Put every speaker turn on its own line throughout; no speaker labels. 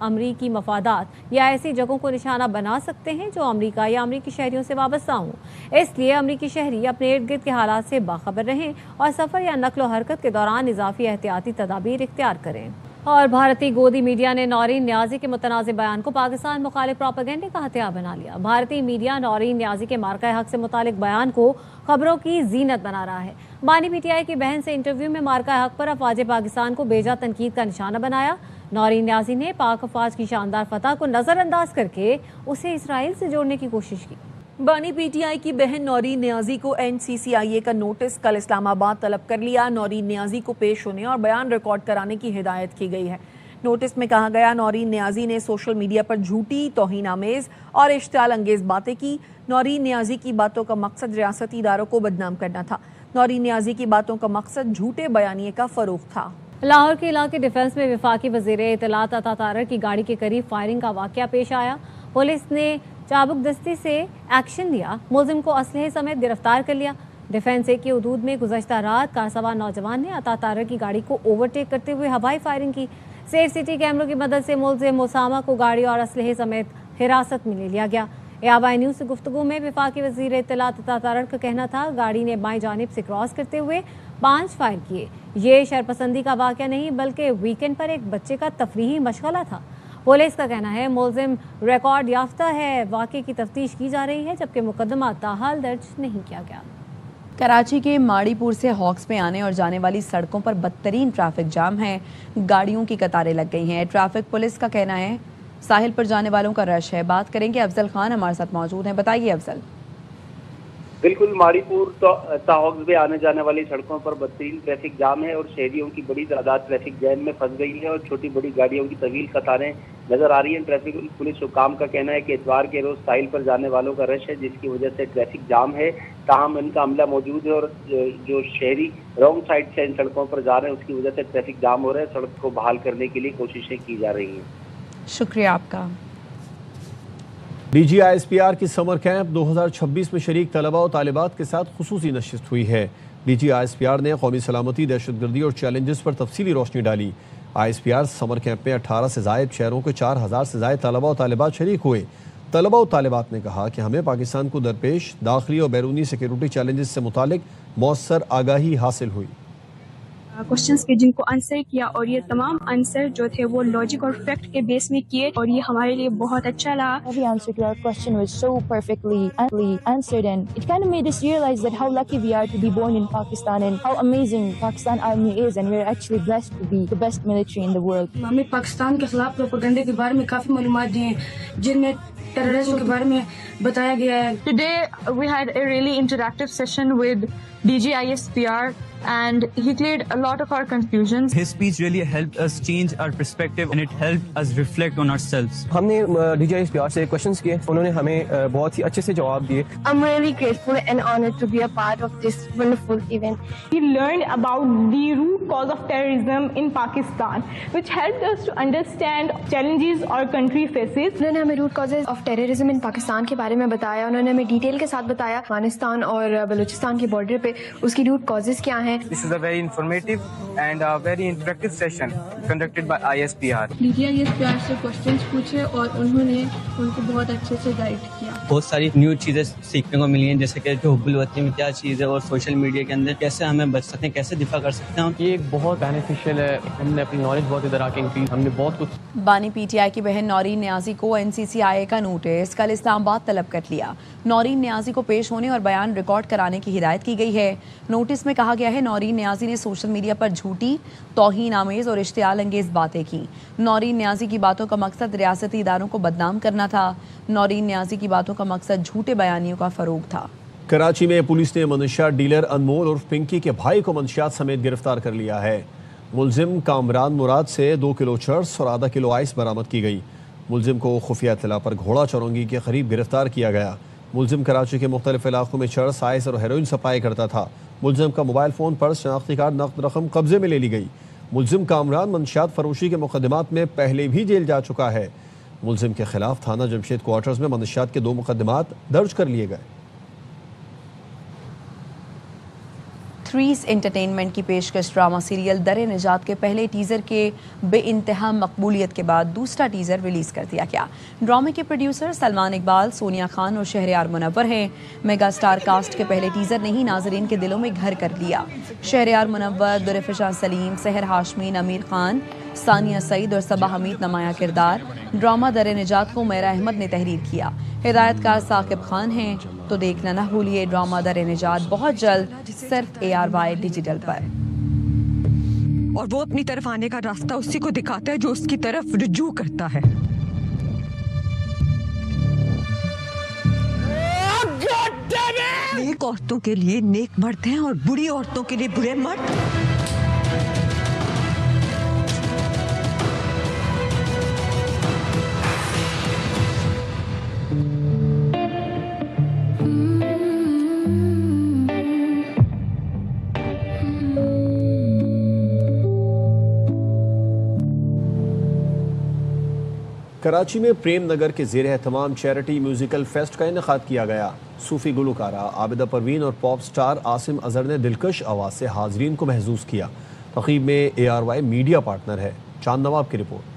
امریکی مفادات یا ایسی جگہوں کو نشانہ بنا سکتے ہیں جو امریکہ یا امریکی شہریوں سے وابستہ ہوں۔ اس لیے امریکی شہری اپنے ارد گرد کے حالات سے باخبر رہیں اور سفر یا نقل و حرکت کے دوران اضافی احتیاطی تدابیر اختیار کریں۔ اور بھارتی گودی میڈیا نے نورین نیازی کے متنازع بیان کو پاکستان مخالف پروپیگنڈے کا ہتھیار بنا لیا۔ بھارتی میڈیا نورین نیازی کے مارکہ حق سے متعلق بیان کو خبروں کی زینت بنا رہا ہے۔ بانی پی ٹی آئی کی بہن سے انٹرویو میں مارکہ حق پر افواج پاکستان کو بیجا تنقید کا نشانہ بنایا۔ نورین نیازی نے پاک افواج کی شاندار فتح کو نظر انداز کر کے اسے اسرائیل سے جوڑنے کی کوشش کی۔
بانی پی ٹی آئی کی بہن نورین نیازی کو NCCIA کا نوٹس کل اسلام آباد طلب کر لیا۔ نورین نیازی کو پیش ہونے اور بیان ریکارڈ کرانے کی ہدایت کی گئی ہے۔ نوٹس میں کہا گیا نورین نیازی نے سوشل میڈیا پر جھوٹی، توہین آمیز اور اشتعال انگیز باتیں کی۔ نورین نیازی کی باتوں کا مقصد ریاستی اداروں کو بدنام کرنا تھا۔ نورین نیازی کی باتوں کا مقصد جھوٹے بیانیے کا فروغ تھا۔
لاہور کے علاقے ڈیفنس میں وفاقی وزیر اطلاعات عطا تارڑ کی گاڑی کے قریب فائرنگ کا واقعہ پیش آیا۔ پولیس نے چابک دستی سے ایکشن لیا، ملزم کو اسلحے سمیت گرفتار کر لیا۔ ڈیفنس کے حدود میں گزشتہ رات کار سوار نوجوان نے عطا تارڑ کی گاڑی کو اوورٹیک کرتے ہوئے ہوائی فائرنگ کی۔ سیف سٹی کیمروں کی مدد سے ملزم اسامہ کو گاڑی اور اسلحے سمیت حراست میں لے لیا گیا۔ ABI نیوز سے گفتگو میں وفاقی وزیر اطلاعات عطا تارڑ کا کہنا تھا گاڑی نے بائیں جانب سے کراس کرتے ہوئے 5 فائر کیے۔ یہ شرپسندی کا واقعہ نہیں بلکہ ویکنڈ پر ایک بچے کا تفریحی مشغلہ تھا۔ پولیس کا کہنا ہے ملزم ریکارڈ یافتہ ہے، واقعے کی تفتیش کی جا رہی ہے جبکہ مقدمہ تاحال درج نہیں کیا گیا۔
کراچی کے ماڑی پور سے ہاکس میں آنے اور جانے والی سڑکوں پر بدترین ٹریفک جام ہے، گاڑیوں کی قطاریں لگ گئی ہیں۔ ٹریفک پولیس کا کہنا ہے ساحل پر جانے والوں کا رش ہے۔ بات کریں گے افضل خان ہمارے ساتھ موجود ہیں، بتائیے افضل۔
بالکل، ماڑی پور ہاکس میں آنے جانے والی سڑکوں پر بدترین ٹریفک جام ہے اور شہریوں کی بڑی تعداد ٹریفک جیم میں پھنس گئی ہے اور چھوٹی بڑی گاڑیوں کی طویل قطاریں نظر آ رہی ہیں۔ ٹریفک پولیس حکام کا کہنا ہے کہ اتوار کے روز ساحل پر جانے والوں کا رش ہے جس کی وجہ سے ٹریفک جام ہے، تاہم ان کا عملہ موجود ہے اور جو شہری رانگ سائڈ سے ان سڑکوں پر جا رہے ہیں اس کی وجہ سے ٹریفک جام ہو رہا ہے۔ سڑک کو بحال کرنے کے لیے کوششیں کی جا رہی ہیں۔
شکریہ آپ کا۔
DG ISPR کی سمر کیمپ 2026 میں شریک طلباء و طالبات کے ساتھ خصوصی نشست ہوئی ہے۔ DG ISPR نے قومی سلامتی، دہشت گردی اور چیلنجز پر تفصیلی روشنی ڈالی۔ ISPR سمر کیمپ میں 18 سے زائد شہروں کے 4000 سے زائد طلباء و طالبات شریک ہوئے۔ طلباء و طالبات نے کہا کہ ہمیں پاکستان کو درپیش داخلی اور بیرونی سیکیورٹی چیلنجز سے متعلق مؤثر آگاہی حاصل ہوئی۔
کوشچنس کے جن کو آنسر کیا اور یہ تمام آنسر جو تھے وہ لاجک اور فیکٹ کے بیس میں کیے اور یہ ہمارے لیے بہت اچھا لگا۔
Every answer to our question was so perfectly answered, and it kind of made us realize that how lucky we are to be born in Pakistan and how amazing Pakistan Army is, and we're actually blessed to be the best military in the world.
ہمیں پاکستان کے خلاف پروپیگنڈے کے بارے میں کافی معلومات دی ہیں جن میں ٹیررزم کے بارے میں بتایا گیا ہے۔
Today we had a really interactive session with DG ISPR and he cleared a lot of our confusions.
His speech really helped us change our perspective and it helped us reflect on ourselves.
ہم نے DG ISPR سے questions کیے، انہوں نے ہمیں بہت ہی اچھے سے جواب دیے۔
I'm really grateful and honored to be a part of this wonderful event.
We learned about the root cause of terrorism in Pakistan, which helped us to understand challenges our country faces.
انہوں نے ہمیں root causes of terrorism ان پاکستان کے بارے میں بتایا، انہوں نے ہمیں ڈیٹیل کے ساتھ بتایا افغانستان اور بلوچستان کے بارڈر پہ اس کی روٹ کازز کیا ہیں۔
This is a very informative and a very interactive session conducted by ISPR.
DG ISPR سے کوشچنز پوچھے اور انہوں نے ان کو بہت اچھے سے گائیڈ کیا۔
بہت ساری نیو چیزیں سیکھنے کو ملی ہیں جیسے کہ حب الوطنی میں کیا چیز ہے اور سوشل میڈیا کے اندر کیسے ہمیں بچ سکتے ہیں، کیسے دفاع کر سکتے ہیں۔
یہ ایک بہت بینیفیشیل ہے، ہم نے اپنی نالج بہت ادھر آ کے انکریز، ہم نے بہت کچھ۔
بانی PTI کی بہن نورین نیازی کو NCCIA کا نوٹس کل اسلام آباد طلب کر لیا۔ نورین نیازی کو پیش ہونے اور بیان ریکارڈ کرانے کی ہدایت کی گئی ہے۔ نوٹس میں کہا گیا ہے نورین نیازی نے سوشل میڈیا پر جھوٹی، توہین آمیز اور اشتعال انگیز باتیں کی۔ نورین نیازی کی باتوں کا مقصد ریاستی اداروں کو بدنام کرنا تھا۔ نورین نیازی کی باتوں کا مقصد جھوٹے بیانیوں کا فروغ تھا۔
کراچی میں پولیس نے منشیات ڈیلر انمول عرف پنکی کے بھائی کو منشیات سمیت گرفتار کر لیا ہے۔ ملزم کامران مراد سے 2 کلو چرس اور آدھا کلو آئس برآمد کی گئی۔ ملزم کو خفیہ اطلاع پر گھوڑا چورنگی کے قریب گرفتار کیا گیا۔ ملزم کراچی کے مختلف علاقوں میں چرس، آئس اور ہیروئن سپلائی کرتا تھا۔ ملزم کا موبائل فون، پرس، شناختی کارڈ، نقد رقم قبضے میں لے لی گئی۔ ملزم کامران منشیات فروشی کے مقدمات میں پہلے بھی جیل جا چکا ہے۔ ملزم کے خلاف تھانہ جمشید کوارٹرز میں منشیات کے 2 مقدمات درج کر لیے گئے۔
3 انٹرٹینمنٹ کی پیشکش ڈرامہ سیریل در نجات کے پہلے ٹیزر کے بے انتہا مقبولیت کے بعد دوسرا ٹیزر ریلیز کر دیا گیا۔ ڈرامے کے پروڈیوسر سلمان اقبال، سونیا خان اور شہریار منور ہیں۔ میگا سٹار کاسٹ کے پہلے ٹیزر نے ہی ناظرین کے دلوں میں گھر کر لیا۔ شہریار منور، درفشاں سلیم، سحر ہاشمی، امیر خان، ثانیہ سعید اور صبا حمید نمایاں کردار۔ ڈرامہ در نجات کو میرا احمد نے تحریر کیا، ہدایت کار ثاقب خان ہیں۔ تو دیکھنا نہ بھولیے ڈرامہ در نجات بہت جلد صرف ARY ڈیجیٹل پر۔
اور وہ اپنی طرف آنے کا راستہ اسی کو دکھاتا ہے جو اس کی طرف رجوع کرتا ہے۔ نیک عورتوں کے لیے نیک مرد ہیں اور بری عورتوں کے لیے برے مرد۔
کراچی میں پریم نگر کے زیر اہتمام چیریٹی میوزیکل فیسٹ کا انعقاد کیا گیا۔ صوفی گلوکارہ عابدہ پروین اور پاپ سٹار عاصم اظہر نے دلکش آواز سے حاضرین کو محظوظ کیا۔ تقریب میں ARY میڈیا پارٹنر ہے۔ چاند نواب کی رپورٹ۔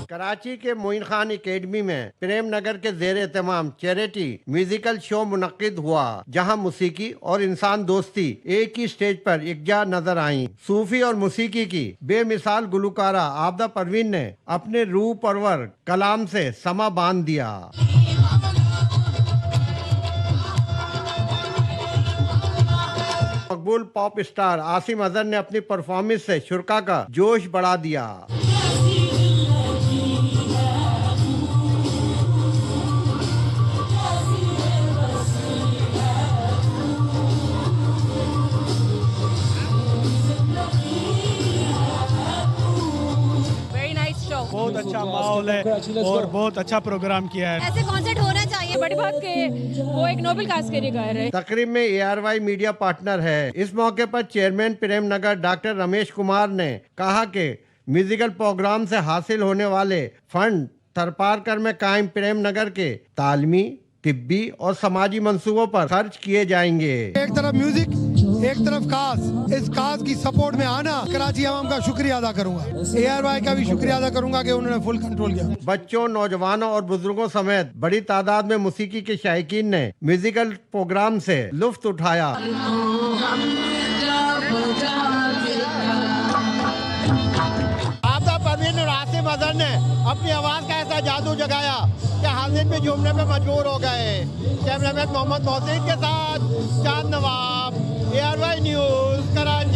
کراچی کے معین خان اکیڈمی میں پریم نگر کے زیر اہتمام چیریٹی میوزیکل شو منعقد ہوا، جہاں موسیقی اور انسان دوستی ایک ہی سٹیج پر یکجا نظر آئیں۔ صوفی اور موسیقی کی بے مثال گلوکارہ عابدہ پروین نے اپنے روح پرور کلام سے سما باندھ دیا۔ مقبول پاپ سٹار عاصم اظہر نے اپنی پرفارمنس سے شرکا کا جوش بڑھا دیا۔
بہت اچھا ماحول ہے اور بہت اچھا پروگرام کیا ہے۔
ایسے کانسرٹ ہونا چاہیے، بڑی بات کہ وہ ایک نوبل کاز کے لیے گائے رہے۔
تقریب میں ARY میڈیا پارٹنر ہے۔ اس موقع پر چیئرمین پریم نگر ڈاکٹر رمیش کمار نے کہا کہ میوزیکل پروگرام سے حاصل ہونے والے فنڈ تھرپارکر میں قائم پریم نگر کے تعلیمی، طبی اور سماجی منصوبوں پر خرچ کیے جائیں گے۔
ایک طرف میوزک، ایک طرف کاز، اس کاز کی سپورٹ میں آنا کراچی عوام کا شکریہ ادا کروں گا۔ ARY کا بھی شکریہ ادا کروں گا کہ انہوں نے فل کنٹرول کیا۔
بچوں، نوجوانوں اور بزرگوں سمیت بڑی تعداد میں موسیقی کے شائقین نے میوزیکل پروگرام سے لطف اٹھایا۔ عابدہ پروین اور عاصم اظہر نے اپنی آواز کا ایسا جادو جگایا کہ حاضرین بھی جھومنے پہ مجبور ہو گئے۔ کیمرہ مین محمد محسن کے ساتھ چاند نواب، ARY نیوز، کراچی۔